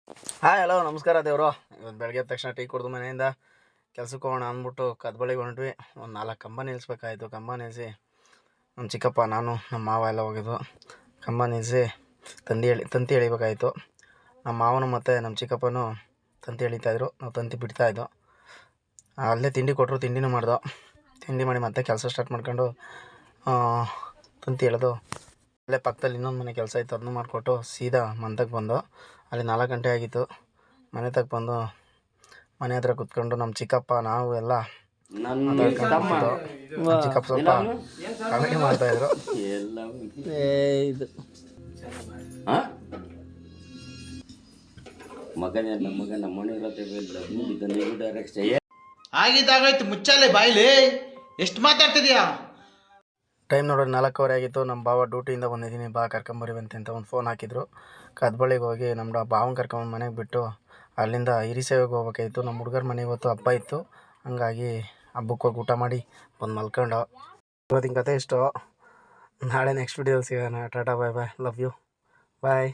Hi hello ನಮಸ್ಕಾರ ದೇವರು. ಇವತ್ತು ಬೆಳಗ್ಗೆ ಎದ್ದ ತಕ್ಷಣ ಟೀ ಕುಡಿದು ಮನೆಯಿಂದ ಕೆಲ್ಸಕ್ಕೆ ಹೋಗೋಣ ಅಂದ್ಬಿಟ್ಟು ಕದ್ಬಳಿಗೆ ಹೊಂಟ್ವಿ. ಒಂದು 4 ಕಂಬ ನಿಲ್ಲಿಸ್ಬೇಕಾಯ್ತು. ಕಂಬ ನಿಲ್ಲಿಸಿ ನಮ್ಮ ಚಿಕ್ಕಪ್ಪ, ನಾನು, ನಮ್ಮ ಮಾವ ಎಲ್ಲ ಹೋಗಿದ್ವು. ಕಂಬ ನಿಲ್ಲಿಸಿ ತಂತಿ ಎಳಿಬೇಕಾಯಿತು. ನಮ್ಮ ಮಾವನು ಮತ್ತು ನಮ್ಮ ಚಿಕ್ಕಪ್ಪನೂ ತಂತಿ ಎಳಿತಾಯಿದ್ರು, ನಾವು ತಂತಿ ಬಿಡ್ತಾಯಿದ್ದೋ. ಅಲ್ಲೇ ತಿಂಡಿ ಕೊಟ್ಟರು, ತಿಂಡಿನೂ ಮಾಡ್ದೋ. ತಿಂಡಿ ಮಾಡಿ ಮತ್ತೆ ಕೆಲಸ ಸ್ಟಾರ್ಟ್ ಮಾಡ್ಕೊಂಡು ತಂತಿ ಎಳೆದು ಅಲ್ಲೇ ಪಕ್ಕದಲ್ಲಿ ಇನ್ನೊಂದು ಮನೆ ಕೆಲಸ ಇತ್ತು, ಅದನ್ನು ಮಾಡಿಕೊಟ್ಟು ಸೀದಾ ಮಂತಕ್ಕೆ ಬಂದು ಅಲ್ಲಿ 4 ಗಂಟೆ ಆಗಿತ್ತು. ಮನೆ ತಕ್ಕ ಬಂದು ಮನೆ ಹತ್ರ ಕುತ್ಕೊಂಡು ನಮ್ಮ ಚಿಕ್ಕಪ್ಪ ನಾವು ಎಲ್ಲ ಚಿಕ್ಕಪ್ಪ ಸ್ವಲ್ಪ ಕಾಮಿಡಿ ಮಾಡ್ತಾಯಿದ್ರು. ಇದು ಆಗಿದ್ದಾಗಾಯ್ತು, ಮುಚ್ಚಾಲೆ ಬಾಯ್ಲಿ. ಎಷ್ಟು ಮಾತಾಡ್ತಿದ್ಯಾ? ಟೈಮ್ ನೋಡೋದು 4:15 ಆಗಿತ್ತು. ನಮ್ಮ ಬಾವ ಡ್ಯೂಟಿಯಿಂದ ಬಂದಿದ್ದೀನಿ, ಬಾ ಕರ್ಕೊಂಬರಿವಂತೆ ಅಂತ ಒಂದು ಫೋನ್ ಹಾಕಿದ್ರು. ಕದ್ಬಳಿಗೆ ಹೋಗಿ ನಮ್ಮ ಬಾವನ ಕರ್ಕೊಂಡು ಮನೆಗೆ ಬಿಟ್ಟು ಅಲ್ಲಿಂದ ಹಿರಿಸೇವೆಗೆ ಹೋಗ್ಬೇಕಾಯಿತು. ನಮ್ಮ ಹುಡುಗರ ಮನೆ ಇವತ್ತು ಹಬ್ಬ ಇತ್ತು, ಹಂಗಾಗಿ ಹಬ್ಬಕ್ಕೆ ಹೋಗಿ ಊಟ ಮಾಡಿ ಬಂದು ಮಲ್ಕೊಂಡು. ಇವತ್ತಿನ ಕತೆ ಇಷ್ಟು. ನಾಳೆ ನೆಕ್ಸ್ಟ್ ವಿಡಿಯೋದಲ್ಲಿ ಸಿಗೋಣ. ಟಾಟಾ, ಬಾಯ್ ಬಾಯ್, ಲವ್ ಯು, ಬಾಯ್.